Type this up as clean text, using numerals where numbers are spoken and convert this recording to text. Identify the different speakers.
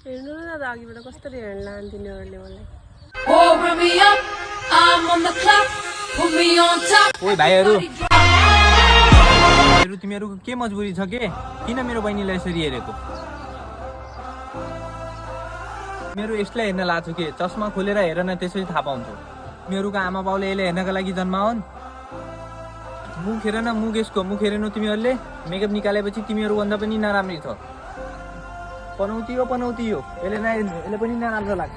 Speaker 1: हेर्नु न त अघिबाट कसरी हेर्न तिनीहरूले मलाई।
Speaker 2: ओइ भाइहरू तिमीहरूको के मजबुरी छ के? किन मेरो बहिनीलाई यसरी हेरेको? मेरो यसलाई हेर्न लाछु के? चस्मा खोलेर हेर न, त्यसरी थाहा पाउँछौ। तिमीहरूको आमा बाउले यसले हेर्नका लागि जन्माउन्। मुख हेर न, मुख यसको मुख हेरेनौ तिमीहरूले? मेकअप निकालेपछि तिमीहरूभन्दा पनि नराम्री छ। पनौती हो यसले पनि नराम्रो लाग्छ।